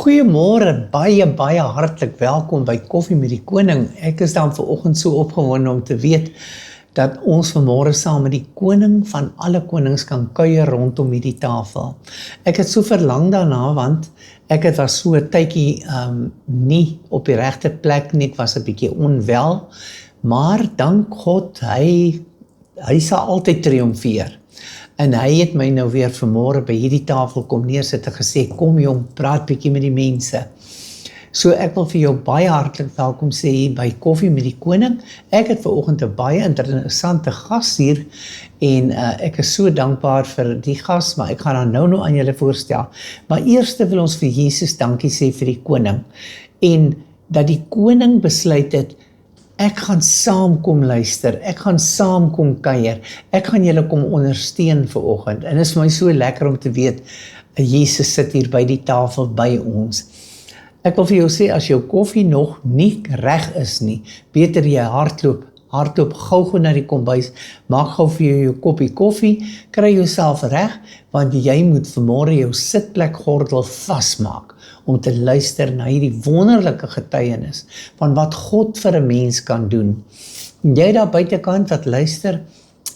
Goeiemôre, baie hartlik welkom by Koffie met die Koning. Ek is dan vanoggend so opgewonde om te weet dat ons vanmôre saam met die koning van alle konings kan kuier rondom hierdie tafel. Ek het so verlang daarna want ek was so 'n tydjie nie op die regte plek nie, ek was 'n bietjie onwel, maar dank God, hy sal altyd triomfeer. En hy het my nou weer vanmôre by hierdie tafel kom neersit en gesê, kom jong, praat bietjie met die mense. So ek wil vir jou baie hartlik welkom sê hier by Koffie met die Koning. Ek het vanoggend 'n baie interessante gas hier en ek is so dankbaar vir die gas, maar ek gaan haar nou aan julle voorstel. Maar eers wil ons vir Jesus dankie sê vir die koning en dat die koning besluit het, ek gaan saam kom luister, ek gaan saam kom kuier, ek gaan julle kom ondersteun vanoggend. En dit is vir my so lekker om te weet, Jesus sit hier by die tafel by ons. Ek wil vir jou sê, as jou koffie nog nie reg is nie, beter jy hardloop gou na die kombuis, maak gou vir jou koppie koffie, kry jouself reg, want jy moet vanmôre jou sitplekgordel vasmaak, om te luister na hierdie wonderlike getuienis, van wat God vir 'n mens kan doen. En jy daar buitekant wat luister,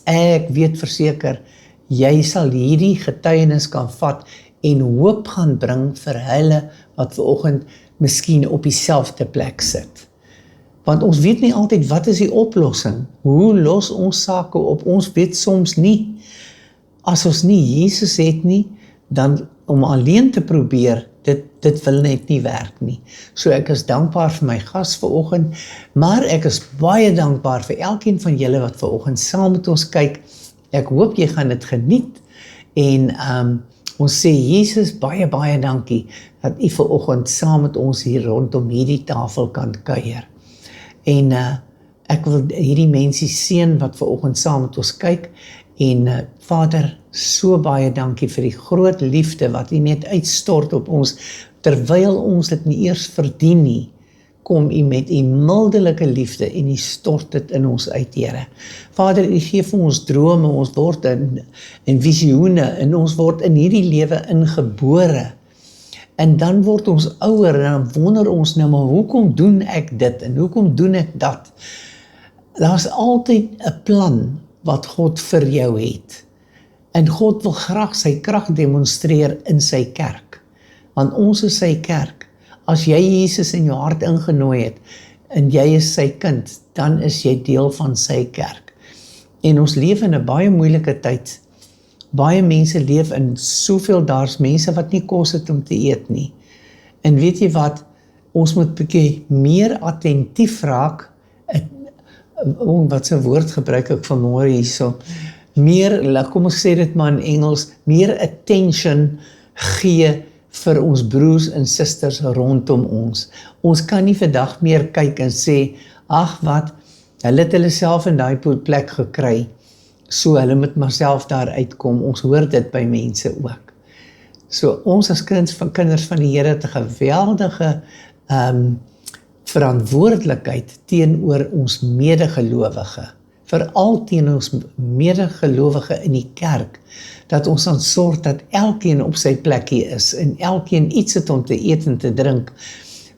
ek weet verseker, jy sal hierdie getuienis kan vat, en hoop gaan bring vir hulle, wat vanoggend miskien op dieselfde plek sit. Want ons weet nie altyd wat is die oplossing, hoe los ons sake op, ons weet soms nie. As ons nie Jesus het nie, dan om alleen te probeer, dit wil net nie werk nie. So ek is dankbaar vir my gas vanoggend, maar ek is baie dankbaar vir elkeen van julle wat vanoggend saam met ons kyk. Ek hoop jy gaan dit geniet, en ons sê Jesus, baie dankie, dat u vanoggend saam met ons hier rondom hierdie tafel kan kuier. En ek wil hierdie mense seën wat vanoggend saam met ons kyk, en Vader, so baie dankie vir die groot liefde wat u net uitstort op ons, terwyl ons dit nie eers verdien nie, kom u met u mildelike liefde en u stort dit in ons uit, Here. Vader, u gee vir ons drome, ons word in visioene, en ons word in hierdie lewe ingebore. En dan word ons ouer, en dan wonder ons nou, maar hoekom doen ek dit, en hoekom doen ek dat? Daar's altyd 'n plan wat God vir jou het. En God wil graag sy krag demonstreer in sy kerk. Want ons is sy kerk. As jy Jesus in jou hart ingenooi het, en jy is sy kind, dan is jy deel van sy kerk. En ons leef in 'n baie moeilike tyd. Baie mense leef in soveel, daar's mense wat nie kos het om te eet nie. En weet jy wat, ons moet 'n bietjie meer attentief raak, wat se woord gebruik ek vanmôre hierso, meer, kom ons sê dit maar in Engels, meer attention gee vir ons broers en susters rondom ons. Ons kan nie vandag meer kyk en sê, ag wat, hulle het hulle self in daai plek gekry, so hulle moet maar self daar uitkom. Ons hoor dit by mense ook. So ons as kinders van die Here het 'n geweldige verantwoordelikheid teenoor ons medegelowige, veral teenoor ons medegelowige in die kerk, dat ons dan sorg dat elkeen op sy plekkie is, en elkeen iets het om te eet en te drink.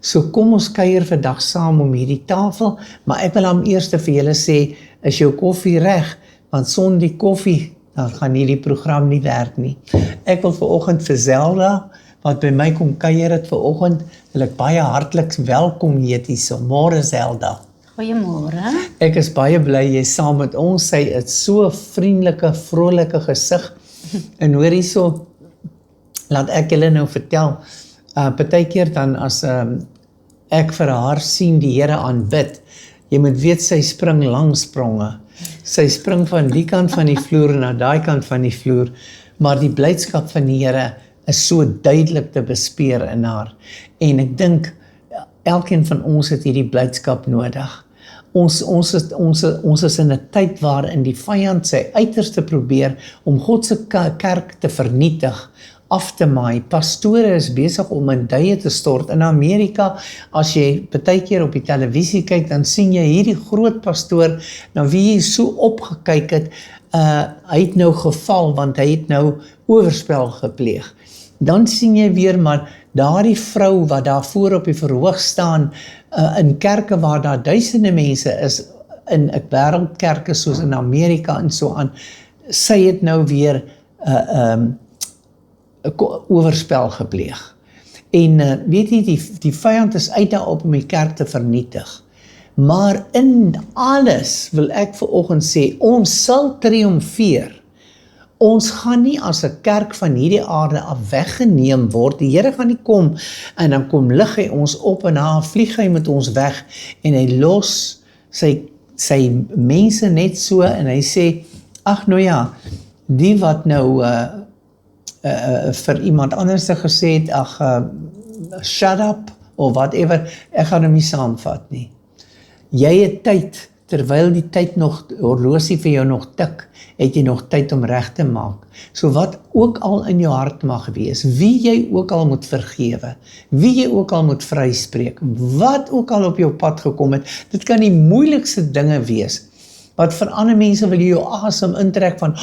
So kom ons kuier vandag saam om hierdie tafel, maar ek wil eers vir julle sê, is jou koffie reg? Want sonder die koffie, dan gaan hierdie program nie werk nie. Ek wil vanoggend vir Zelda, wat by my kom kuier het vanoggend, wil ek baie hartlik welkom heet hierso. Môre Zelda. Goeiemôre. Ek is baie bly jy is saam met ons. Sy het so 'n vriendelike, vrolike gesig. En hoor hierso, laat ek julle nou vertel, partykeer dan as ek vir haar sien die Here aanbid, jy moet weet sy spring lang spronge. Sy spring van die kant van die vloer na daai kant van die vloer, maar die blydskap van die Here is so duidelik te bespeer in haar. En ek dink, elkeen van ons het hierdie blydskap nodig. Ons is in 'n tyd waarin die vyand sy uiterste probeer om God se kerk te vernietig, af te maai. Pastore is besig om in duie te stort. In Amerika, as jy partykeer op die televisie kyk, dan sien jy hierdie groot pastoor, na wie jy so opgekyk het, hy het nou geval, want hy het nou oorspel gepleeg. dan sien jy weer maar daardie vrou wat daar voor op die verhoog staan in kerke waar daar duisende mense is, in wêreldkerke soos in Amerika en so aan, sy het nou weer oorspel gepleeg. En weet jy, die vyand is uit daarop om die kerk te vernietig. Maar in alles wil ek vanoggend sê, ons sal triomfeer. Ons gaan nie as 'n kerk van hierdie aarde af weggeneem word. Die Here gaan nie kom en dan kom lig hy ons op en dan vlieg hy met ons weg en hy los sy mense net so en hy sê, ag nou ja, die wat nou vir iemand anders gesê het, shut up of whatever, ek gaan hom nie saamvat nie. Jy het tyd, terwyl die tyd nog, horlosie vir jou nog tik, het jy nog tyd om reg te maak. So wat ook al in jou hart mag wees, wie jy ook al moet vergewe, wie jy ook al moet vryspreek, wat ook al op jou pad gekom het, dit kan die moeilikste dinge wees, wat vir ander mense wil jy jou asem intrek van,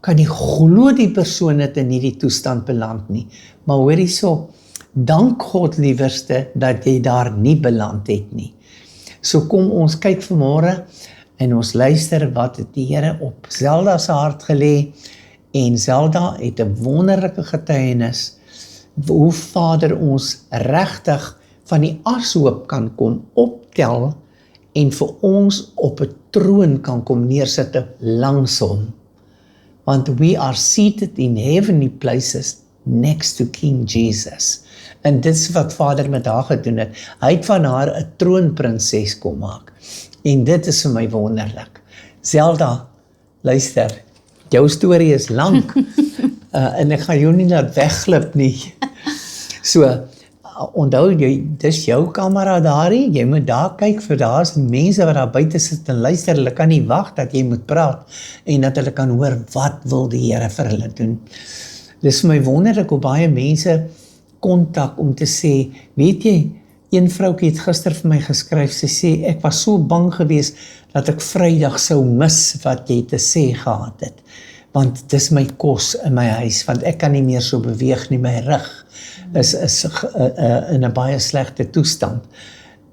kan nie glo die persoon het in hierdie toestand beland nie, maar hoor hierso, dank God liewerste, dat jy daar nie beland het nie. So kom ons kyk vanmôre en ons luister wat het die Here op Zelda se hart gelê, en Zelda het 'n wonderlike getuienis, hoe Vader ons regtig van die ashoop kan kom optel, en vir ons op 'n troon kan kom neersit langs hom. Want we are seated in heavenly places next to King Jesus. En dit is wat Vader met haar gedoen het. Hy het van haar 'n troonprinses kom maak. En dit is vir my wonderlik. Zelda, luister, jou storie is lank. En ek gaan jou nie laat wegglip nie. So, onthou jy, dis jou kamera daarie, jy moet daar kyk, vir daar is mense wat daar buite sit en luister, hulle kan nie wag dat jy moet praat, en dat hulle kan hoor, wat wil die Here vir hulle doen. Dis vir my wonderlik hoe baie mense kontak om te sê, weet jy, een vroukie het gister vir my geskryf, sy sê, ek was so bang geweest dat ek Vrydag sou mis wat jy te sê gehad het, want dis my kos in my huis, want ek kan nie meer so beweeg nie, my rug is in 'n baie slegte toestand.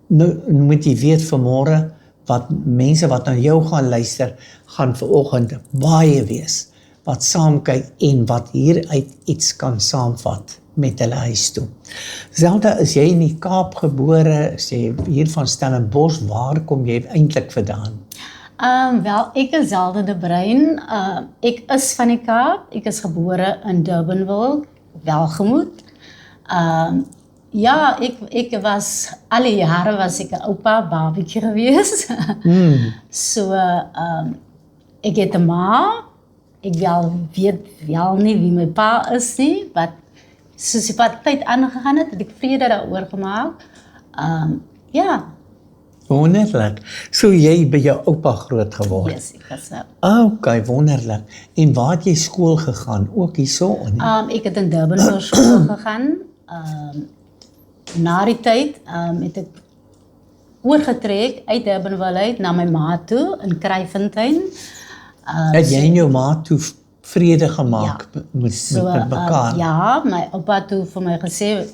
Nou moet jy weet vanmôre, wat mense wat na jou gaan luister, gaan vanoggend baie wees, wat saam kyk en wat hieruit iets kan saamvat met hulle huis toe. Zelda, is jy in die Kaap gebore, is jy hier van Stellenbosch, waar kom jy eintlik vandaan? Wel, ek is Zelda de Bruin, ek is van die Kaap, ek is gebore in Durbanville, Welgemoed. Ja, ek was, alle jare was ek 'n oupa babietjie gewees. So, ek het 'n ma, ek weet wel nie wie my pa is nie, wat soos die tyd aangegaan het ek vrede daaroor gemaak. Ja. Wonderlik. So jy by jou oupa groot geword? Yes, ek was Okay, wonderlik. En waar het jy skool gegaan? Ook hierso? Ek het in Durbanville skool gegaan. Na die tyd het ek oorgetrek uit Durbanville uit na my ma toe in Kraaifontein. Het jy en jou ma toe vrede gemaak met mekaar? Ja, my oupa toe vir my gesê,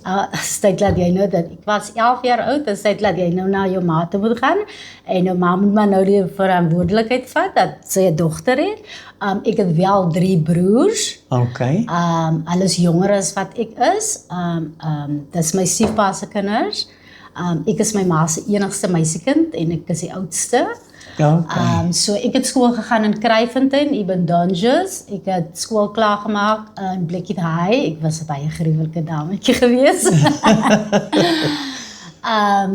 tyd laat jy nou dat ek was 11 jaar oud, en tyd laat jy nou na jou ma toe moet gaan, en jou ma moet maar nou die verantwoordelikheid vat, dat sy 'n dogter het. Ek het wel 3 broers. Okay. Hulle is jonger as wat ek is. Dis my stiefpa se kinders. Ek is my ma se enigste meisiekind, en ek is die oudste. Okay. So ek het skool gegaan in Kraaifontein, Eben Donges. Ek het skool klaar gemaak in Blickett High. Ek was 'n baie gruwelike dametjie gewees.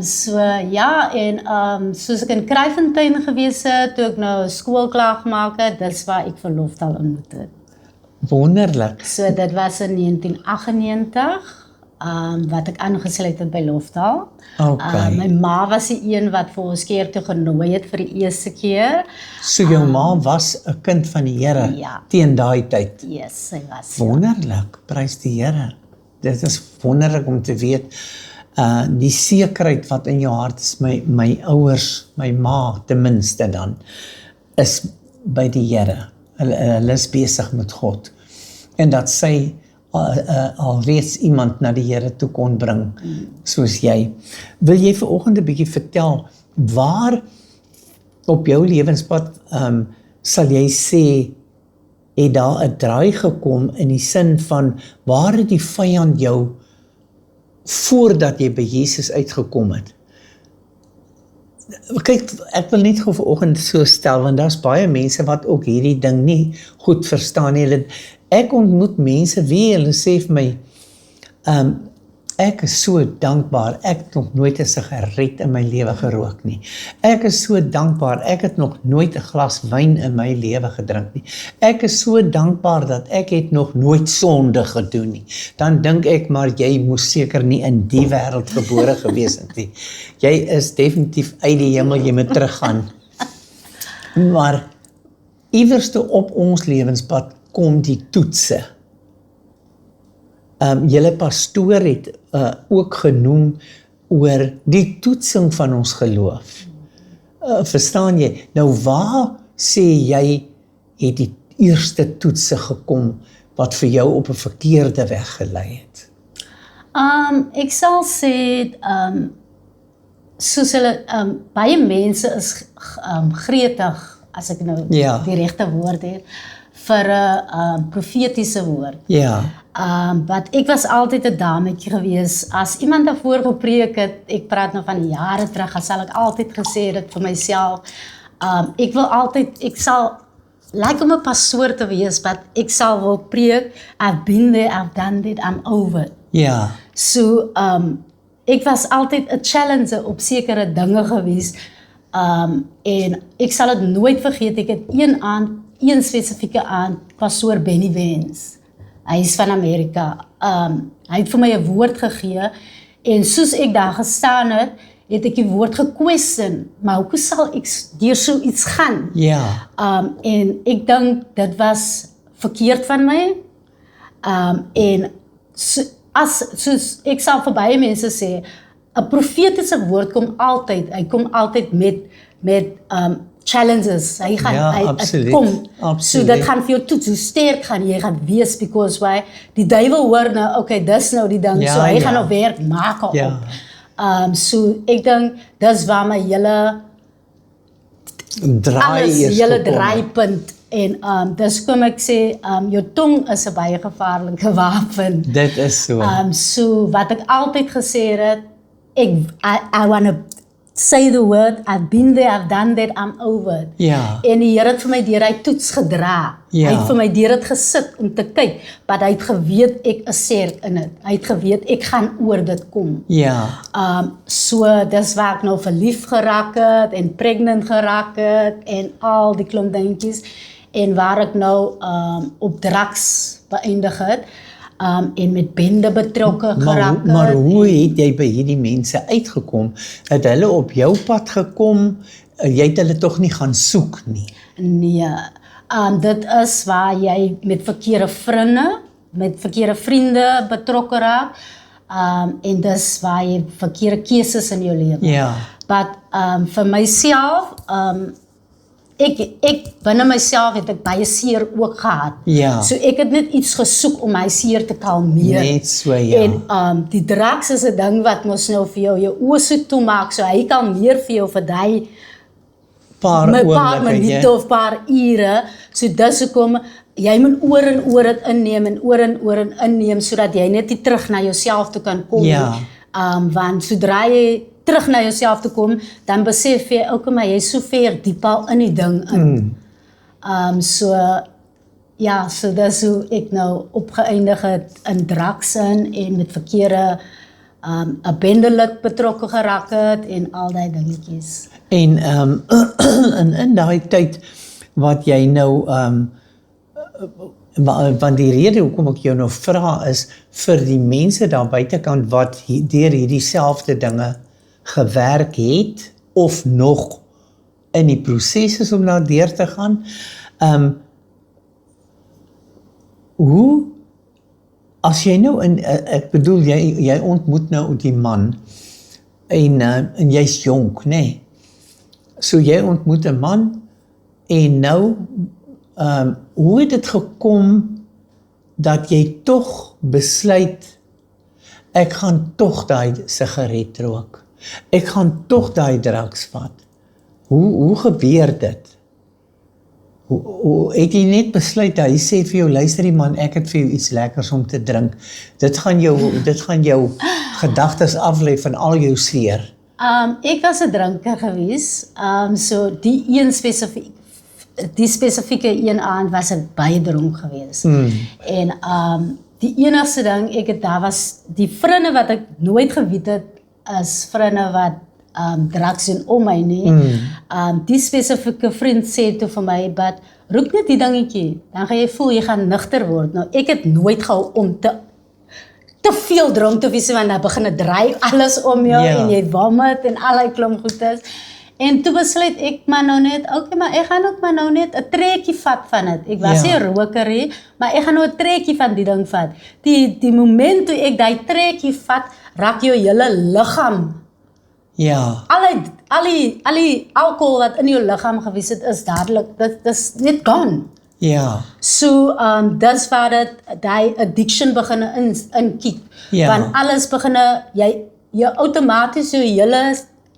So ja, en soos ek in Kraaifontein gewees het, toe ek nou skool klaar gemaak het, dis waar ek vir Loftal ontmoet het. Wonderlik. So dit was in 1998. Wat ek aangesluit het by Loftal. Okay. My ma was die een wat vir ons keer toe genooi het vir die eerste keer. So jou ma was 'n kind van die Here Ja. teen daai tyd. Yes, sy was. Wonderlik, prys die Here. Dit is wonderlik om te weet, die sekerheid wat in jou hart is, my ouers, my ma ten minste dan, is by die Here. Hulle is besig met God. En dat sy alreeds iemand na die Here toe kon bring, soos jy. Wil jy vanoggend 'n bietjie vertel, waar op jou lewenspad sal jy sê, het daar 'n draai gekom in die sin van, waar het die vyand jou voordat jy by Jesus uitgekom het? Kyk, ek wil net gou vanoggend so stel, want daar's baie mense wat ook hierdie ding nie goed verstaan nie. Ek ontmoet mense wie hulle sê vir my, ek is so dankbaar, ek het nog nooit 'n sigaret in my lewe gerook nie. Ek is so dankbaar, ek het nog nooit 'n glas wyn in my lewe gedrink nie. Ek is so dankbaar dat ek het nog nooit sonde gedoen nie. Dan dink ek, maar jy moes seker nie in die wêreld gebore gewees het nie. Jy is definitief uit die hemel, jy moet teruggaan. Maar iewerste op ons lewenspad kom die toetse. Julle pastoor het ook genoem oor die toetsing van ons geloof. Verstaan jy? Nou waar sê jy het die eerste toetse gekom wat vir jou op 'n verkeerde weg gelei het? Ek sal sê, soos hulle, baie mense is gretig, as ek nou die regte woord het, vir 'n profetiese woord. Ja. But ek was altyd 'n dametjie gewees. As iemand daarvoor gepreek het, ek praat nou van jare terug, dan sal ek altyd gesê dit vir myself. Ek sal like om 'n pastoor te wees, but ek sal wil preek, I've been there, I've done it, I'm over it. Ja. So, ek was altyd 'n challenger op sekere dinge gewees. En ek sal dit nooit vergeet, ek het een spesifieke aand, pastoor Benny Vance. Hy is van Amerika. Hy het vir my 'n woord gegee, en soos ek daar gestaan het ek die woord gekwestion, maar hoe sal ek deur so iets gaan? Ja. En ek dink dit was verkeerd van my. En soos ek sal vir baie mense sê, 'n profetiese woord kom altyd met challenges. Hy kom. So dit gaan vir jou toets, hoe sterk gaan jy gaan wees, because why? Die duiwel hoor nou, okay, dis nou die ding, so hy gaan nou werk maak op. So ek dink, dis waar my hele draaipunt, en dis kom ek sê, jou tong is 'n baie gevaarlike wapen. Dit is so. So wat ek altyd gesê het, I want to say the word, I've been there, I've done that, I'm over it. Ja. En die Here het vir my deur hy toets gedra. Ja. Hy het vir my deur dit gesit om te kyk, maar hy het geweet ek is sterk in dit. Hy het geweet ek gaan oor dit kom. Ja. So dis waar ek nou verlief geraak het en pregnant geraak het en al die klomp dingetjies, en waar ek nou op drugs beëindig het. En met bende betrokke geraak. Maar hoe het jy by hierdie mense uitgekom? Het hulle op jou pad gekom? Jy het hulle tog nie gaan soek nie? Nee, dit is waar jy met verkeerde vriende betrokke raak, en dis waar jy verkeerde keuses in jou lewe. Ja. But vir myself, ek binne myself het ek baie seer ook gehad. Ja. So ek het net iets gesoek om my seer te kalmeer. Net so, ja. En die drugs is 'n ding wat mos nou vir jou oë so toe maak, so hy kalmeer vir jou vir daai paar minute of paar ure. So dis hoekom jy moet oor en oor dit inneem en oor en inneem, sodat jy net nie terug na jouself toe kan kom. Ja. Want sodra jy terug na jouself te kom, dan besef jy ook, maar jy is so ver diep al in die ding in. So dis hoe ek nou opgeëindig het in drugs en met verkeerde 'n bendelid betrokke geraak het en al die dingetjies. En in daai tyd wat jy nou want die rede hoekom ek jou nou vra is vir die mense daar buitekant wat deur hierdie selfde dinge gewerk het of nog in die proses is om daar deur te gaan. Hoe as jy nou ek bedoel jy ontmoet nou die man en jy's jonk, nê? Nee? So jy ontmoet 'n man en nou hoe het dit gekom dat jy tog besluit, ek gaan tog daai sigaret rook. Ek gaan tog daai drugs vat. Hoe gebeur dit? Hoe het jy net besluit, hy sê vir jou, luister die man, ek het vir jou iets lekkers om te drink. Dit gaan jou gedagtes aflei van al jou seer. Ek was 'n drinker gewees. So die spesifieke een aand was ek baie dronk gewees. En die enigste ding, daar was die vriende wat ek nooit geweet het, is vriende wat drugs doen om my nie. Die spesifieke vriend sê toe vir my, "But rook net die dingetjie, dan gaan jy voel jy gaan nigter word." Nou ek het nooit gehou om te veel dronk te wees, want dan begin dit draai alles om jou en jy vomit en allerlei klomp goedes. En toe besluit ek maar nou net, maar ek gaan ook maar nou net 'n trekkie vat van dit. Ek was nie 'n roker nie, maar ek gaan nou 'n trekkie van die ding vat. Die moment toe ek daai trekkie vat, raak jou hele liggaam. Ja. Al die alkohol wat in jou liggaam gewees het, is dadelik, dit is net gone. Ja. So, dis waar die addiction begin inkiek. Want alles begin, jy outomaties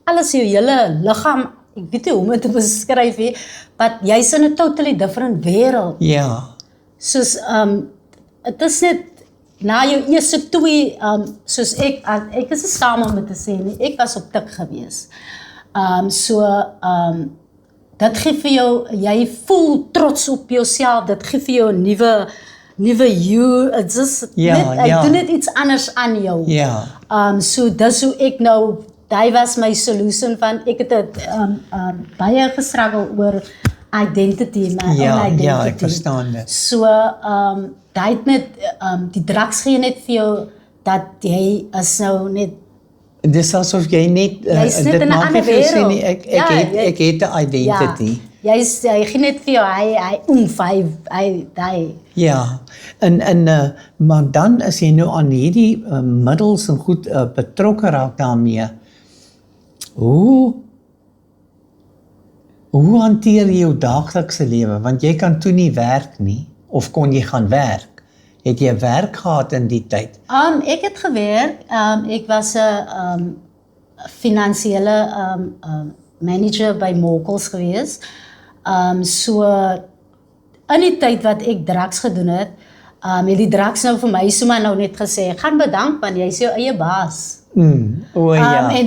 alles jou hele liggaam, ek weet nie hoe om dit te beskryf nie, but jy's in 'n totally different wêreld. Ja. Soos, het is net, na jou eerste twee, soos ek is nie saam om dit te sê nie, ek was op tik gewees. Dit gee vir jou, jy voel trots op jouself, dit gee vir jou 'n nuwe you, ek doen net iets anders aan jou. So dis hoe ek nou, daai was my solution van, ek het baie gestruggle oor identity, my own identity. Ja, ek verstaan dit. So, daai het net, die drugs gee net vir jou, dat jy is nou net, dis asof jy net, dit maak nie veel sin nie, ek het 'n identity. Jy gee net vir jou, hy. Ja, maar dan as jy nou aan hierdie middels en goed betrokke raak daarmee, hoe hanteer jy jou daaglikse lewe? Want jy kan toe nie werk nie, of kon jy gaan werk? Het jy werk gehad in die tyd? Ek het gewerk, ek was 'n finansiële manager by Mokels gewees. So, in die tyd wat ek drugs gedoen het, die drugs nou vir my sommer nou net gesê, gaan bedank man, jy is jou eie baas. En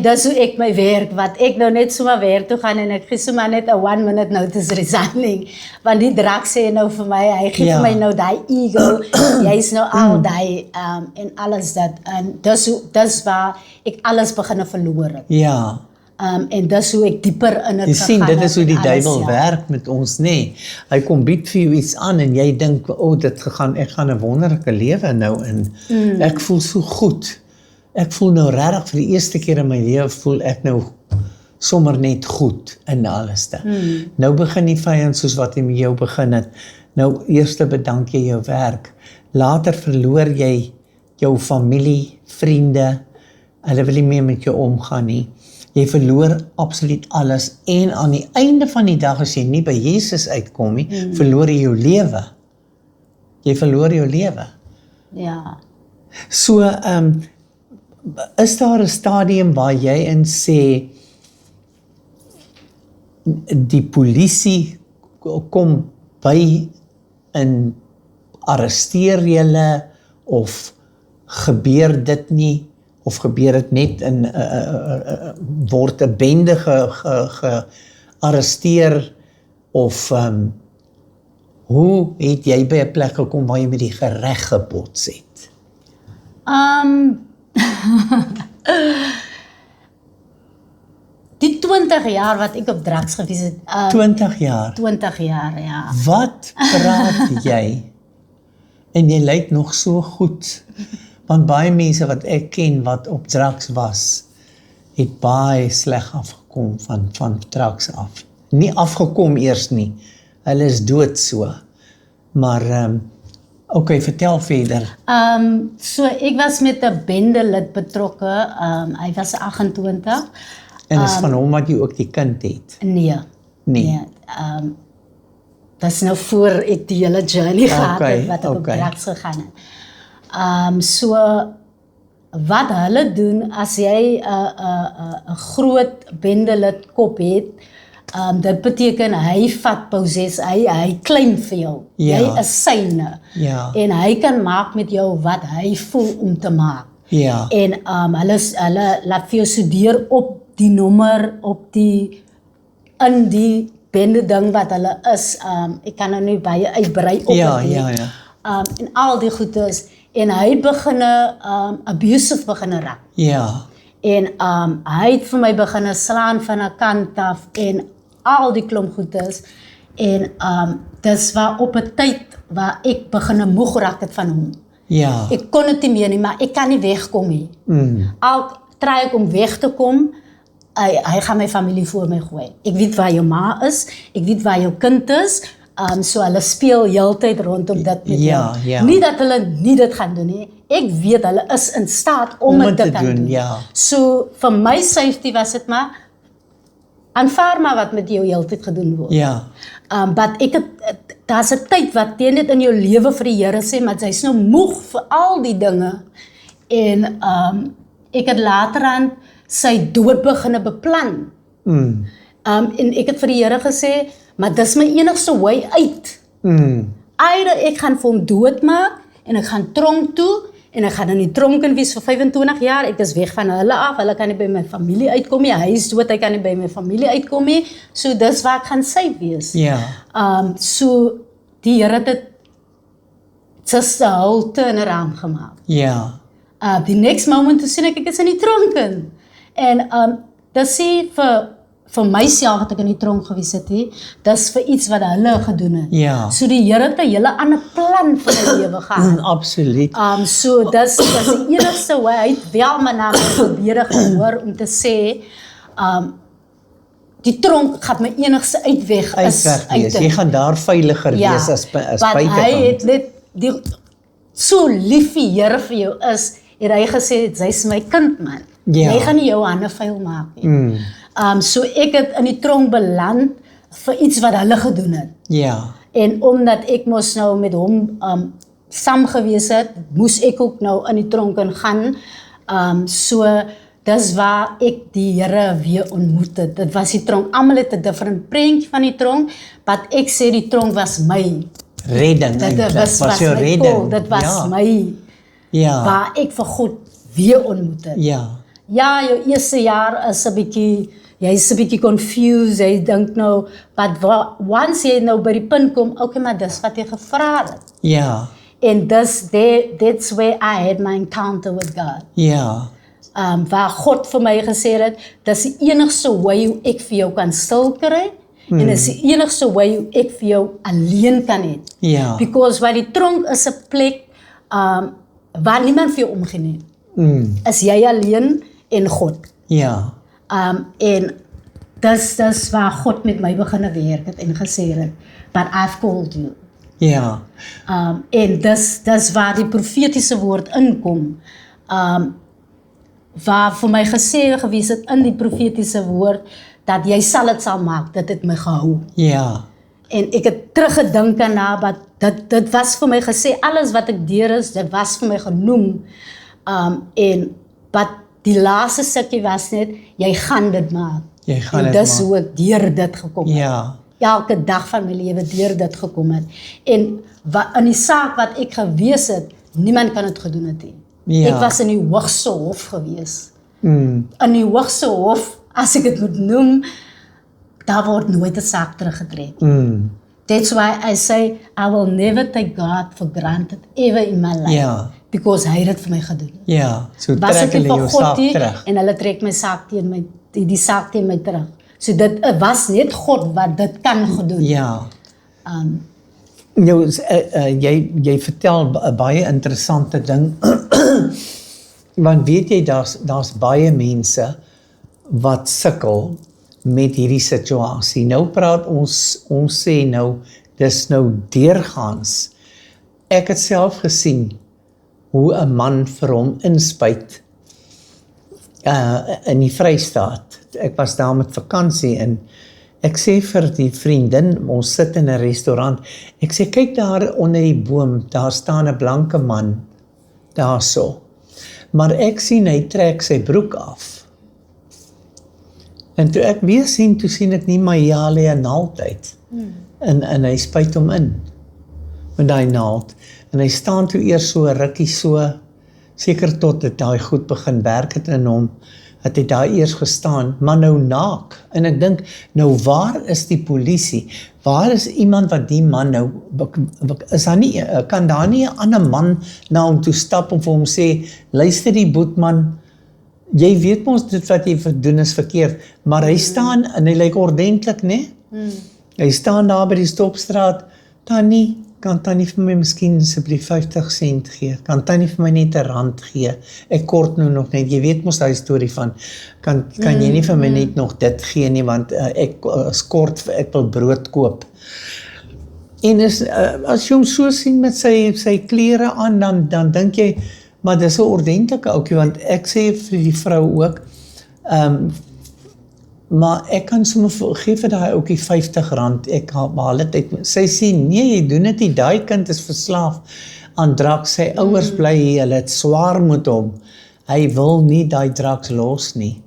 dis hoe ek my werk, wat ek nou net sommer werk toe gaan en ek gee sommer net 'n 1 minute notice resigning, want die drugs sê nou vir my, hy gee vir my nou die ego, jy is nou al die, en alles dat, en dis waar ek alles begin verloor het. Ja. En dis hoe ek dieper in het gegaan het. Jy sien, dit is hoe die duiwel werk met ons, nee. Hy kom bied vir jou iets aan en jy dink, ek gaan 'n wonderlike lewe nou in. Ek voel so goed. Ek voel nou regtig vir die eerste keer in my lewe voel ek nou sommer net goed in alles. Nou begin die vyand soos wat hy met jou begin het. Nou eers bedank jy jou werk. Later verloor jy jou familie, vriende. Hulle wil nie meer met jou omgaan nie. Jy verloor absoluut alles en aan die einde van die dag as jy nie by Jesus uitkom nie, verloor jy jou lewe. Jy verloor jou lewe. Ja. So, is daar 'n stadium waar jy in sê die polisie kom by en arresteer julle of gebeur dit nie of gebeur dit net in word 'n bende gearresteer of hoe het jy by 'n plek gekom waar jy met die gereg gebots het? Die 20 jaar wat ek op drugs gewees het. 20 jaar? 20 jaar, ja. Wat praat jy? En jy lyk nog so goed. Want baie mense wat ek ken wat op drugs was, het baie sleg afgekom van drugs af. Nie afgekom eers nie. Hulle is dood so. Maar, oké, vertel verder. So ek was met 'n bendelid betrokke. Hy was 28. En is van hom wat jy ook die kind het? Nee. Dis nou voor ek die hele journey gehad Okay, het, wat ek op okay. drugs gegaan het. So, wat hulle doen, as jy 'n groot bendelid kop het, dit beteken hy vat possess, hy claim vir jou. Ja. Jy is syne. Ja. En hy kan maak met jou wat hy voel om te maak. Ja. En hulle laat vir jou studeer op die nommer, in die bende ding wat hulle is. Ek kan nou nie baie uitbrei op Ja, het nie. ja, ja. En al die goedes. En hy beginne abusive beginne raak. Ja. En hy het vir my beginne slaan van 'n kant af en al die klomp goedes. En dis waar op 'n tyd waar ek beginne moeg raak het van hom. Ja. Ek kon dit nie meer nie, maar ek kan nie wegkom nie. Al try ek om weg te kom, hy gaan my familie voor my gooi. Ek weet waar jou ma is, ek weet waar jou kind is, so hulle speel heeltyd rondom dit met Ja, jou. ja. Nie dat hulle nie dit gaan doen nie. Ek weet hulle is in staat om dit te kan doen. Ja. So vir my safety was dit maar aanvaar maar wat met jou heeltyd gedoen word. Ja. But daar's 'n tyd wat teen dit in jou lewe vir die Here sê, maar jy's nou moeg vir al die dinge. En ek het later aan sy dood beginne beplan. En ek het vir die Here gesê, maar dis my enigste way uit. Either ek gaan vir hom doodmaak en ek gaan tronk toe en ek gaan in die tronk in wees vir 25 jaar. Ek is weg van hulle af. Hulle kan nie by my familie uitkom nie. Hy is dood, hy kan nie by my familie uitkom nie. So dis waar ek gaan safe wees. Ja. So die Here het dit just 'n whole turnaround gemaak. Ja. Die next moment toe sien ek is in die tronk in. En dis sê vir myself wat ek in die tronk gewees het, dis vir iets wat hulle gedoen het. Ja. So die Here het 'n hele ander plan vir my lewe gehad. Absoluut. So dis die enigste way, hy het wel my naam probeer gehoor om te sê, die tronk gaan my enigste uitweg is Uitweg wees. Jy gaan daar veiliger wees as want buitekant. hy het net so lief die Here vir jou is, het hy gesê, jy's my kind man. Ja. Jy gaan nie jou hande vuil maak nie. So ek het in die tronk beland vir iets wat hulle gedoen het. Ja. En omdat ek mos nou met hom saam gewees het, moes ek ook nou in die tronk gaan. So dis waar ek die Here weer ontmoet het. Dit was die tronk. Almal het 'n different prentjie van die tronk, wat ek sê die tronk was my. Redding. Dit was jou my redding. call, dit was my, Ja. waar ek vir God weer ontmoet het. Ja. Ja, jou eerste jaar is 'n bietjie, jy's 'n bietjie confused, jy dink nou, but once jy nou by die punt kom, okay, maar dis wat jy gevra het. Ja. En that's where I had my encounter with God. Ja. Waar God vir my gesê het, dis die enigste way hoe ek vir jou kan stil kry, en dis die enigste way hoe ek vir jou alleen kan hê. Ja. Because waar die tronk is 'n plek waar niemand vir jou omgee nie. Is jy alleen en God. Ja. En dis waar God met my begin werk het en gesê het, but I've called you. Ja. En dis waar die profetiese woord inkom. Waar vir my gesê gewees het in die profetiese woord, dat jy sal maak, dit het my gehou. Ja. En ek het teruggedink daarna, wat dit was vir my gesê, alles wat ek deur is, dit was vir my genoem. En wat die laaste stukkie was net, jy gaan dit maak. Jy gaan en dit dis maak. hoe ek deur dit gekom het. Ja. Elke dag van my lewe deur dit gekom het. En in die saak wat ek gewees het, niemand kan dit gedoen het nie. Ja. Ek was in die hoogste hof gewees. In die hoogste hof, as ek dit moet noem, daar word nooit 'n saak teruggetrek. That's why I say, I will never take God for granted ever in my life. Ja. Because hy het dit vir my gedoen. Ja. So Was trek dit nie hulle vir jou God saak nie, terug. en hulle trek my saak teen my, die saak teen my terug. So dit was net God wat dit kan gedoen. Ja. Nou, jy vertel 'n baie interessante ding. Want weet jy, daar's baie mense wat sukkel met hierdie situasie. Nou praat ons sê nou, dis nou deurgaans. Ek het self gesien hoe 'n man vir hom inspuit in die Vrystaat. Ek was daar met vakansie en ek sê vir die vriendin, ons sit in 'n restaurant, ek sê, kyk daar onder die boom, daar staan 'n blanke man, daarso. Maar ek sien, hy trek sy broek af. En toe ek weer sien, toe sien ek nie, maar ja, lê 'n naald uit. En hy spuit hom in, met daai naald. En hy staan toe eers so 'n rukkie so, seker tot dit daai goed begin werk het in hom, het hy daar eers gestaan, maar nou naak. En ek dink, nou waar is die polisie? Waar is iemand wat die man nou, is daar nie, kan daar nie 'n ander man na hom toe stap en vir hom sê, luister die boetman, jy weet mos dit wat jy doen is verkeerd, maar hy staan en hy lyk ordentlik, né? Hy staan daar by die stopstraat, Tannie, kan Tannie vir my miskien asseblief 50 sent gee? Kan Tannie vir my net 'n rand gee? Ek kort nou nog net, jy weet mos daai storie van, kan jy nie vir my net nog dit gee nie, want ek kort, ek wil brood koop. En as jy hom so sien met sy klere aan, dan dink jy, maar dis 'n ordentlike ouetjie, want ek sê vir die vrou ook, maar ek kan sommer gee vir daai ouetjie 50 rand, ek haal dit uit. Sy sê, nee, jy doen dit nie, daai kind is verslaaf aan drugs, sy ouers bly hier, hulle het swaar met hom, hy wil nie daai drugs los nie.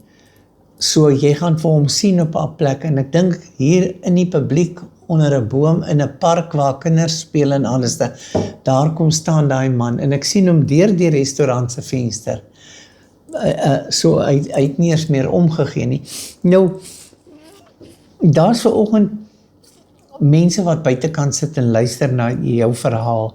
So jy gaan vir hom sien op 'n plek, en ek dink hier in die publiek, onder 'n boom, in 'n park waar kinders speel en alles, daar kom staan daai man, en ek sien hom deur die restaurant se venster. So hy het nie eens meer omgegee nie. Nou, daar's vanoggend mense wat buitekant sit en luister na jou verhaal.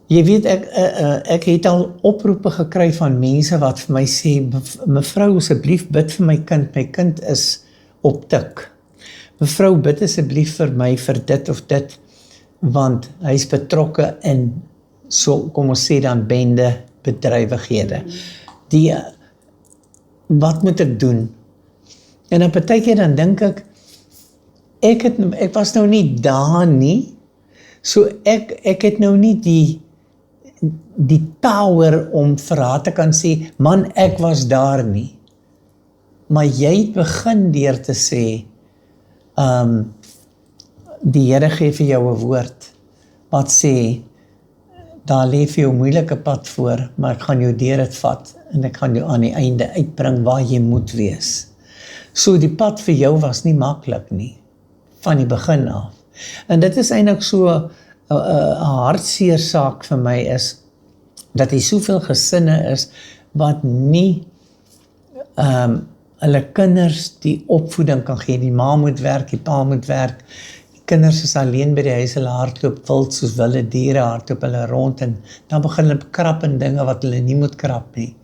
Jy weet, ek het al oproepe gekry van mense wat vir my sê, mevrou, asseblief bid vir my kind is op tik. Mevrou, bid asseblief vir my vir dit of dit, want hy is betrokke in, so kom ons sê dan, bende bedrywighede. Wat moet ek doen? En dan partykeer dan dink ek was nou nie daar nie, so ek het nou nie die power om vir haar te kan sê, man, ek was daar nie. Maar jy het begin deur te sê, die Here gee vir jou 'n woord, wat sê, daar lê vir jou 'n moeilike pad voor, maar ek gaan jou deur dit vat, en ek gaan jou aan die einde uitbring waar jy moet wees. So die pad vir jou was nie maklik nie, van die begin af. En dit is eintlik so 'n hartseer saak vir my is, dat hier soveel gesinne is, wat nie hulle kinders die opvoeding kan gee. Die ma moet werk, die pa moet werk, die kinders is alleen by die huis, hulle hardloop wild soos wilde diere, hardloop hulle rond, en dan begin hulle krap in dinge wat hulle nie moet krap nie.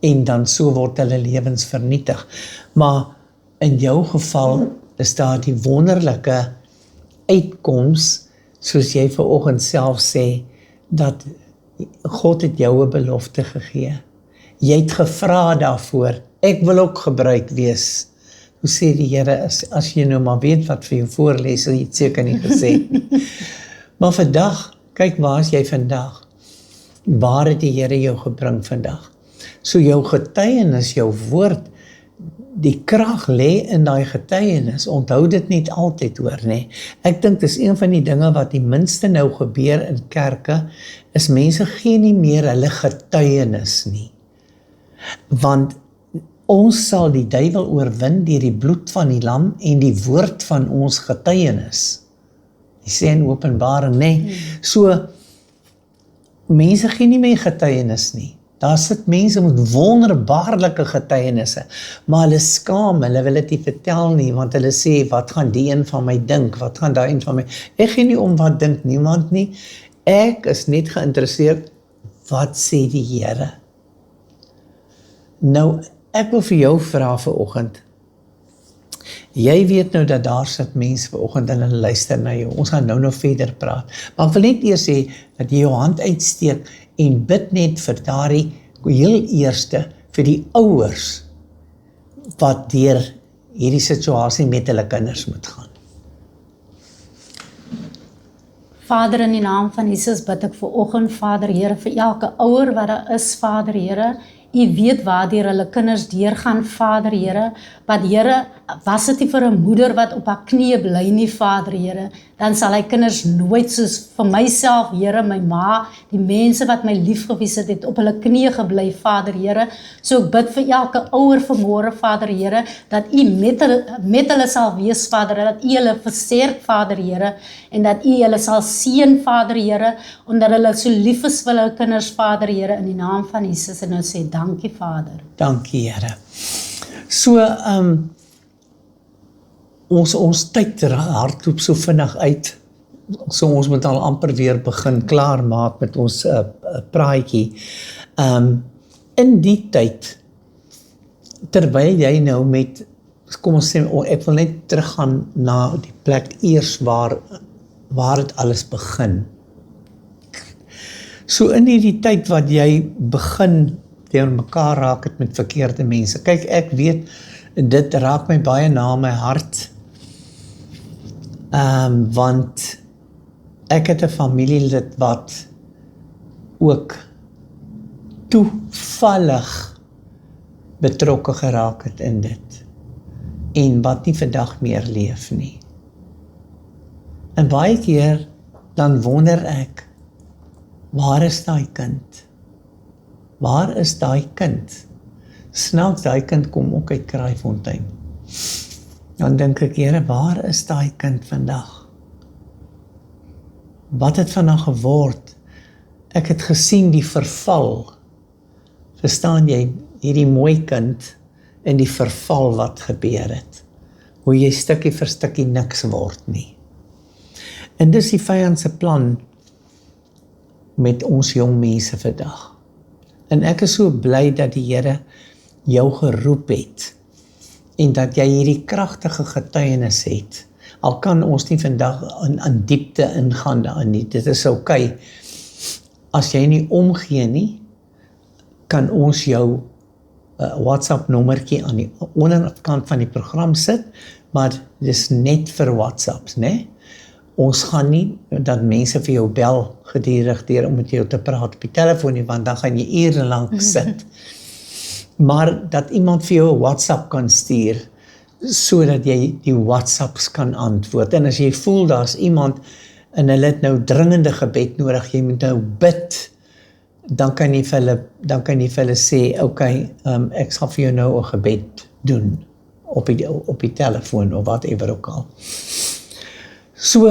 En dan so word hulle lewens vernietig. Maar in jou geval is daar die wonderlike uitkoms, soos jy vanoggend self sê, dat God het jou 'n belofte gegee. Jy het gevra daarvoor, ek wil ook gebruik wees. Hoe sê die Here, as jy nou maar weet wat vir jou voorlees, sal jy het seker nie gesê nie. Maar vandag, kyk waar is jy vandag? Waar het die Here jou gebring vandag? So jou getuienis, jou woord, die krag lê in daai getuienis, onthou dit net altyd hoor, nê. Ek dink dis een van die dinge wat die minste nou gebeur in kerke, is mense gee nie meer hulle getuienis nie. Want ons sal die duiwel oorwin deur die bloed van die lam en die woord van ons getuienis. Die sê in Openbaring, nê. So, mense gee nie meer getuienis nie. Daar sit mense met wonderbaarlike getuienisse, maar hulle skaam, hulle wil dit nie vertel nie, want hulle sê, wat gaan die een van my dink, wat gaan daai een van my, ek gee nie om wat dink niemand nie, ek is net geïnteresseerd, wat sê die Here? Nou, ek wil vir jou vra vanoggend, jy weet nou dat daar sit mense vanoggend en hulle luister na jou, ons gaan nou nog verder praat, maar ek wil net eers sê, dat jy jou hand uitsteek, en bid net vir daardie heel eerste, vir die ouers, wat deur hierdie situasie met hulle kinders moet gaan. Vader, in die naam van Jesus bid ek vanoggend, Vader Here, vir elke ouer wat daar is, Vader Here, U weet waardeur hulle kinders deurgaan, Vader Here, wat Here was dit nie vir 'n moeder wat op haar knieë bly nie, Vader Here, dan sal hy kinders nooit soos vir myself, Here, my ma, die mense wat my liefgewys het op hulle knieë gebly, Vader Here. So ek bid vir elke ouer vanmôre, Vader Here, dat U met hulle sal wees, Vader, dat U hulle versterk, Vader Here, en dat U hulle sal seën, Vader Here, omdat hulle so lief is vir hulle kinders, Vader Here, in die naam van Jesus, en nou sê, dankie, Vader. Dankie, Here. So, ons tyd hardloop so vinnig uit, so ons moet al amper weer begin klaarmaak met ons praatjie. In die tyd, terwyl jy nou met, kom ons sê, ek wil net teruggaan na die plek eers waar het alles begin. So in die tyd wat jy begin deur mekaar raak het met verkeerde mense. Kyk, ek weet, dit raak my baie na my hart, want ek het 'n familielid wat ook toevallig betrokke geraak het in dit, en wat nie vandag meer leef nie. En baie keer, dan wonder ek, waar is daai kind? Waar is daai kind? Snaaks, daai kind kom ook uit Kraaifontein. Dan dink ek, Here, waar is daai kind vandag? Wat het van haar geword? Ek het gesien die verval. Verstaan jy, hierdie mooi kind en die verval wat gebeur het. Hoe jy stukkie vir stukkie niks word nie. En dis die vyand se plan met ons jong mense vandag. En ek is so bly dat die Here jou geroep het en dat jy hierdie kragtige getuienis het. Al kan ons nie vandag in diepte ingaan daarin nie. Dit is oukei. As jy nie omgee nie, kan ons jou WhatsApp nommertjie aan die onderkant van die program sit, maar dis net vir WhatsApps, né? Ons gaan nie dat mense vir jou bel gedurig deur om met jou te praat op die telefoon nie, want dan gaan jy ure lank sit. Maar dat iemand vir jou 'n WhatsApp kan stuur, sodat jy die WhatsApps kan antwoord. En as jy voel daar's iemand en hulle het nou dringende gebed nodig, jy moet nou bid, dan kan jy vir hulle sê, okay, ek sal vir jou nou 'n gebed doen op die telefoon of whatever ook al. So,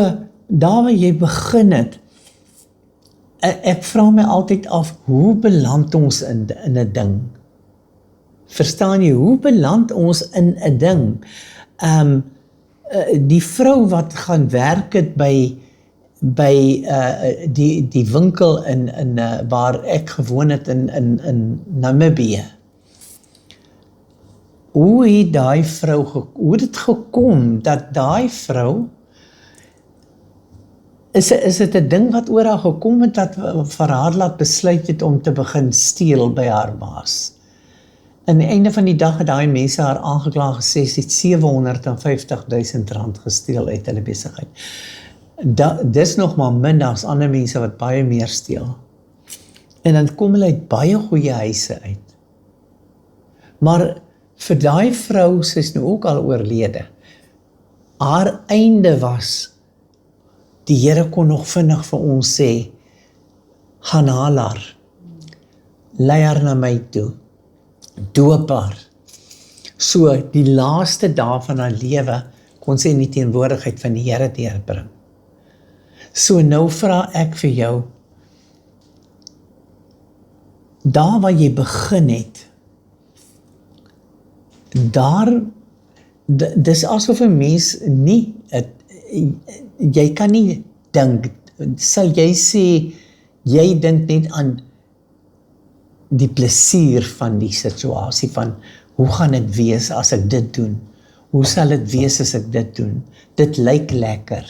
daar waar jy begin het, ek vra my altyd af, hoe beland ons in 'n ding? Verstaan jy, hoe beland ons in 'n ding? Die vrou wat gaan werk het by die winkel waar ek gewoon het in Namibië. Hoe het daai vrou, hoe het dit gekom dat daai vrou, is dit 'n ding wat oor haar gekom het dat vir haar laat besluit het om te begin steel by haar baas? Aan die einde van die dag het daai mense haar aangekla gesê sy het R750,000 gesteel uit hulle besigheid. Dis nog maar min as ander mense wat baie meer steel. En dan kom hulle uit baie goeie huise uit. Maar vir daai vrou, sy is nou ook al oorlede, haar einde was, die Here kon nog vinnig vir ons sê, gaan haal haar, lei haar na my toe, doop haar. So die laaste dae van haar lewe kon sy in die teenwoordigheid van die Here deurbring. So nou vra ek vir jou, daar waar jy begin het, dis asof 'n mens nie, jy kan nie dink, sal jy sê, jy dink net aan die plesier van die situasie, van hoe gaan dit wees as ek dit doen? Hoe sal dit wees as ek dit doen? Dit lyk lekker.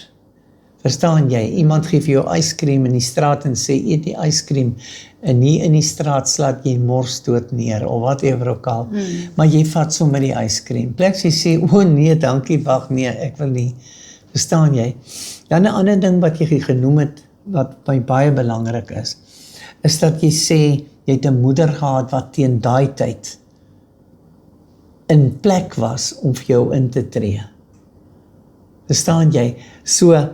Verstaan jy? Iemand gee vir jou yskriem in die straat en sê, eet die yskriem, en nie in die straat slaat jy mors dood neer, of whatever ook al, maar jy vat sommer die yskriem. Pleks jy sê, o nee, dankie, wag, nee, ek wil nie. Verstaan jy? Dan 'n ander ding wat jy genoem het, wat baie belangrik is dat jy sê, jy het 'n moeder gehad wat teen daai tyd in plek was om vir jou in te tree. Verstaan jy? So,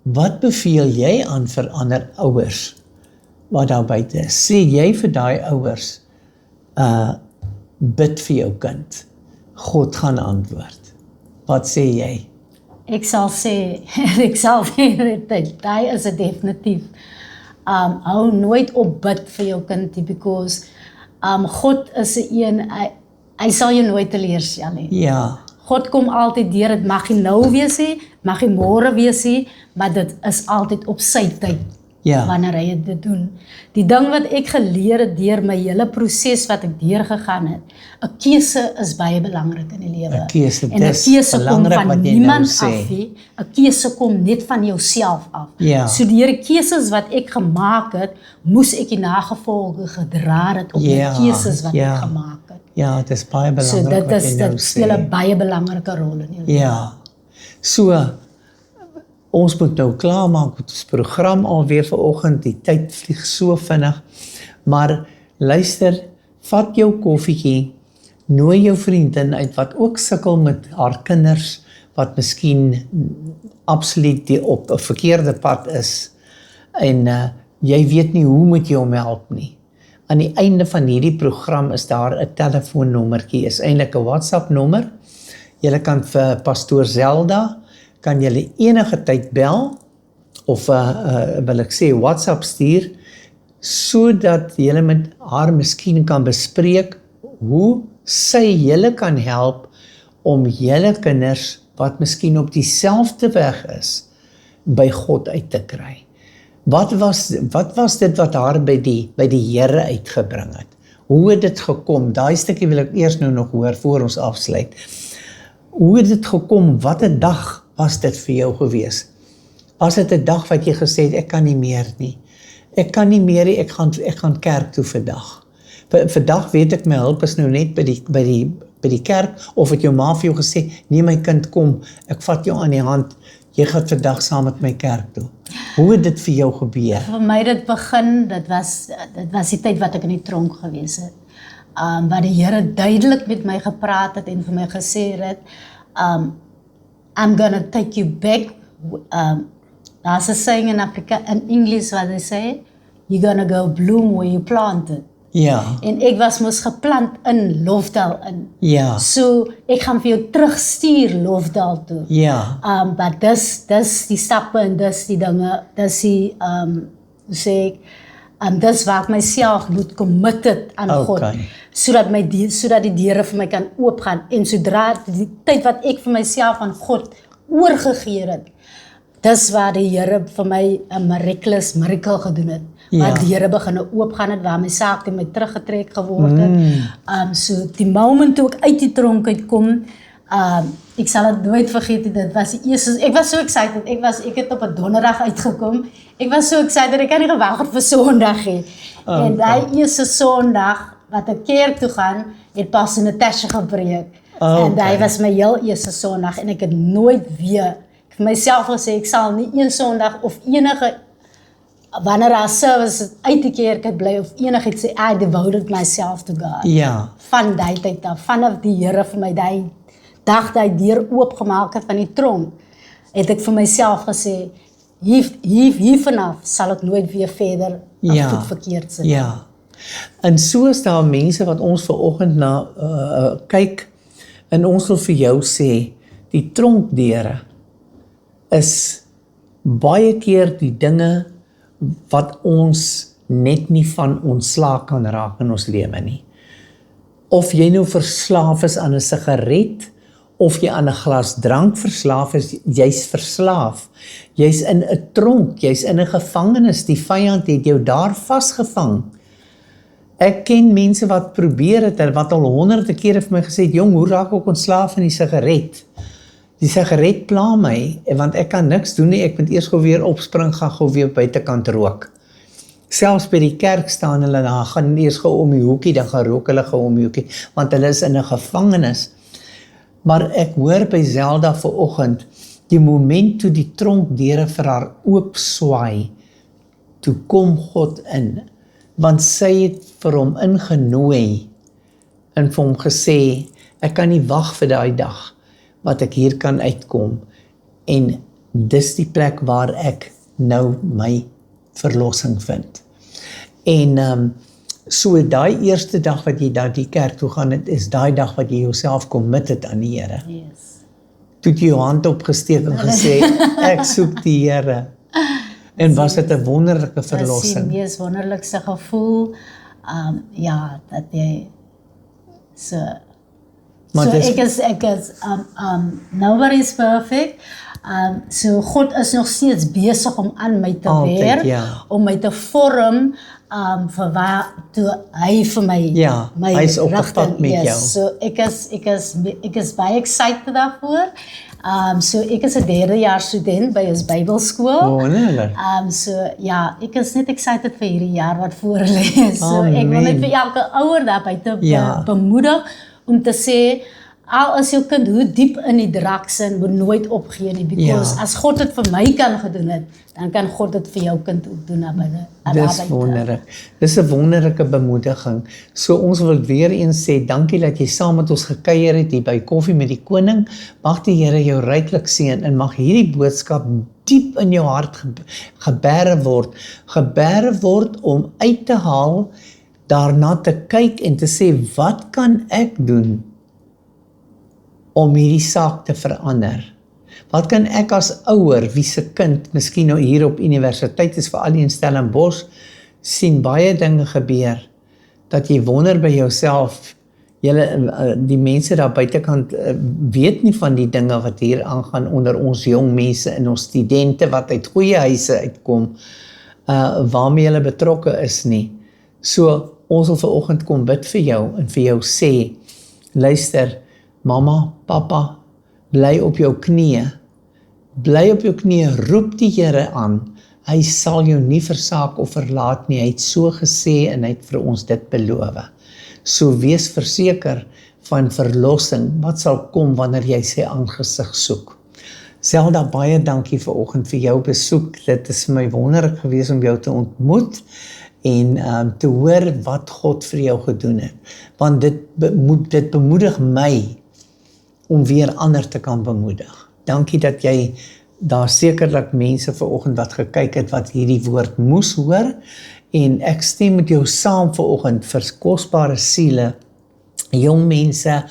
wat beveel jy aan vir ander ouers wat daar buite is? Sê jy vir daai ouers, bid vir jou kind. God gaan antwoord. Wat sê jy? Ek sal sê, daai is dit definitief. Hou nooit op bid vir jou kind, because God is 'n een, hy sal jou nooit teleurstel nie. Ja. God kom altyd deur, dit mag nie nou wees nie, mag nie môre wees nie, maar dit is altyd op sy tyd. Ja. Wanneer hy dit doen. Die ding wat ek geleer het deur my hele proses wat ek deurgegaan het, 'n keuse is baie belangrik in die lewe. 'n keuse, En 'n dis keuse kom belangrik van wat jy niemand nou sê. af nie. 'n Keuse kom net van jouself af. Ja. So deur die keuses wat ek gemaak het, moes ek die nagevolge gedra het op die keuses wat ek gemaak het. Ja, dit is baie So belangrik wat jy nou dit speel sê. 'n baie belangrike rol in jou lewe. Ja. So, ons moet nou klaarmaak met ons program alweer vanoggend. Die tyd vlieg so vinnig. Maar luister, vat jou koffietjie, nooi jou vriendin uit wat ook sukkel met haar kinders, wat miskien absoluut op 'n verkeerde pad is. En jy weet nie hoe moet jy hom help nie. Aan die einde van hierdie program is daar 'n telefoonnommertjie, is eintlik 'n WhatsApp nommer. Jy kan vir Pastoor Zelda, kan jy enige tyd bel, of wil ek sê WhatsApp stuur, sodat jy met haar miskien kan bespreek, hoe sy julle kan help, om julle kinders, wat miskien op dieselfde weg is, by God uit te kry. Wat was dit wat haar by die Here uitgebring het? Hoe het dit gekom? Daai stukkie wil ek eers nou nog hoor voor ons afsluit. Hoe het dit gekom? Wat 'n dag was dit vir jou gewees? Was dit 'n dag wat jy gesê het, ek kan nie meer nie. Ek kan nie meer nie, ek gaan kerk toe vandag. Vandag weet ek my hulp is nou net by die kerk, of het jou ma vir jou gesê, nee my kind, kom, ek vat jou aan die hand, jy gaan vandag saam met my kerk toe. Hoe het dit vir jou gebeur? Vir my dit begin, dit was die tyd wat ek in die tronk gewees het. Waar die Here duidelik met my gepraat het en vir my gesê het, I'm gonna take you back. Daar's 'n saying in English wat they say, you're gonna go bloom where you planted. Ja. En ek was mos geplant in Lofdal in. Ja. So ek gaan vir jou terugstuur Lofdal toe. Ja. Maar dis die stappe en dis die dinge, dis die hoe sê ek, dis waar ek myself moet committed aan God, sodat die deure vir my kan oopgaan, en sodra die tyd wat ek vir myself aan God oorgegee het, dis waar die Here vir my 'n miracle gedoen het, waar die Here begin oopgaan het, waar my saak teen my teruggetrek geword het. So die moment toe ek uit die tronk uitkom, ek sal dit nooit vergeet, dit was die eerste, ek was so excited, ek het op 'n donderdag uitgekom, ek was so excited, ek kan nie gewag het vir Sondag nie. En daai eerste Sondag, wat ek kerk toe gaan, het pas in 'n tasje gepreek. En daai was my heel eerste Sondag, en ek het nooit weer, vir myself gesê, ek sal nie een Sondag, of enige, wanneer daar service uit die kerk het bly, of enigiets sê, I devoted myself to God. Ja. Van die tyd af, vanaf die Here vir my die dag die deur oopgemaak het van die tronk, het ek vir myself gesê, hier vanaf sal ek nooit weer verder voet verkeerd sit. Ja. En so is daar mense wat ons vanoggend na kyk, en ons wil vir jou sê, die tronkdeure is baie keer die dinge wat ons net nie van ontslae kan raak in ons lewe nie. Of jy nou verslaaf is aan 'n sigaret, of jy aan 'n glas drank verslaaf is, jy's verslaaf. Jy's in 'n tronk, jy's in 'n gevangenis, die vyand het jou daar vasgevang. Ek ken mense wat probeer het, wat al honderde kere vir my gesê het, jong, hoe raak ek ontslaaf van die sigaret? Die sigaret pla my, want ek kan niks doen nie, ek moet eers gou weer opspring, gaan gou weer buitekant rook. Selfs by die kerk staan hulle, dan gaan eers gou om die hoekie, dan gaan rook hulle gou om die hoekie, want hulle is in 'n gevangenis. Maar ek hoor by Zelda vanoggend, die moment toe die tronkdeure vir haar oop swaai, toe kom God in, want sy het vir hom ingenooi, en vir hom gesê, Ek kan nie wag vir daai dag wat ek hier kan uitkom en dis die plek waar ek nou my verlossing vind. En so daai eerste dag wat jy daar die kerk toe gaan, het is daai dag wat jy jouself commit het aan die Here. Yes. Toe het jy jou hand opgesteek en gesê, ek soek die Here. En was dit 'n wonderlike Dit is die verlossing. mees wonderlikste gevoel. Ja, dat jy so Maar so dis- ek is nobody is perfect. So God is nog steeds besig om aan my te Altyd, werk, ja. om my te vorm vir waar toe hy vir my Ja, my hy is op 'n rigting pad met is. jou. So ek is baie excited daarvoor. So ek is 'n derdejaars student by ons Bybelskool. Wonderlik. So ja, ek is net excited vir hierdie jaar wat voor lê. So ek wil net Amen. vir elke ouer daar buite Ja. bemoedig om te sê, al is jou kind hoe diep in die draksin, moet nooit opgee nie, because Ja. as God dit vir my kan gedoen het, dan kan God dit vir jou kind ook doen daar buite. Dis wonderlik. Dis 'n wonderlike bemoediging. So ons wil weer eens sê, dankie dat jy saam met ons gekuier het hier by Koffie met die Koning. Mag die Here jou ryklik seën en mag hierdie boodskap diep in jou hart gebere word om uit te haal, daarna te kyk en te sê, wat kan ek doen om hierdie saak te verander? Wat kan ek as ouer, wie se kind miskien nou hier op universiteit is, veral in Stellenbosch, sien baie dinge gebeur, dat jy wonder by jouself, die mense daar buitekant weet nie van die dinge wat hier aangaan onder ons jong mense en ons studente wat uit goeie huise uitkom, waarmee hulle betrokke is nie. So, ons wil vanoggend kom bid vir jou en vir jou sê, luister, mamma, papa, bly op jou knieë, roep die Here aan, hy sal jou nie versaak of verlaat nie, hy het so gesê en hy het vir ons dit beloof. So wees verseker van verlossing, wat sal kom wanneer jy sy aangesig soek. Zelda, baie dankie vanoggend vir jou besoek, dit is vir my wonderlik gewees om jou te ontmoet, en te hoor wat God vir jou gedoen het, want dit bemoedig my, om weer ander te kan bemoedig. Dankie dat jy, daar sekerlik mense vanoggend wat gekyk het, wat hierdie woord moes hoor, en ek stem met jou saam vanoggend vir kosbare siele, jong mense,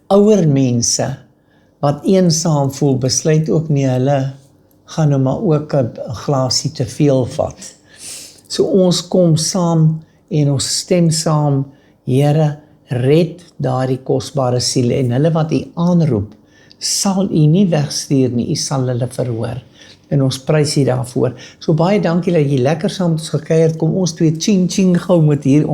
ouer mense, wat eensaam voel, besluit ook nie, hulle gaan nou maar ook 'n glasie te veel vat. So ons kom saam, en ons stem saam, Here, red daardie kosbare siele, en hulle wat U aanroep, sal U nie wegstuur nie, U sal hulle verhoor. En ons prys U daarvoor. So baie dankie dat jy lekker saam met ons gekuier het, kom ons twee ching gou met hier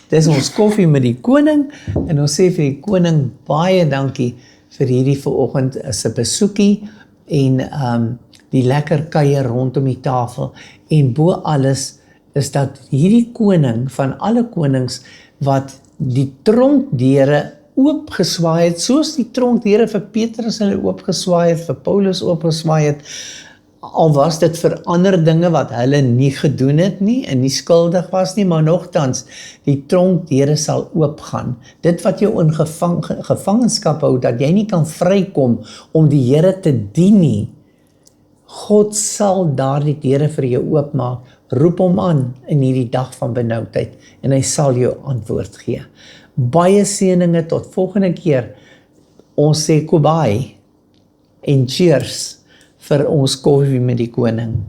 dis ons koffie met die koning, en ons sê vir die koning, baie dankie vir hierdie vanoggend se besoekie, en die lekker kuier rondom die tafel, en bo alles is dat hierdie koning van alle konings, wat die tronkdeure oopgeswaai het, soos die tronkdeure vir Petrus hulle oopgeswaai het, vir Paulus oopgeswaai het, al was dit vir ander dinge wat hulle nie gedoen het nie, en nie skuldig was nie, maar nogtans, die tronkdeure sal oopgaan. Dit wat jou in gevangenskap hou, dat jy nie kan vrykom om die Here te dien nie, God sal daardie deure vir jou oopmaak, roep hom aan in hierdie dag van benoudheid, en hy sal jou antwoord gee. Baie seëninge tot volgende keer. Ons sê Kobai en cheers vir ons koffie met die koning.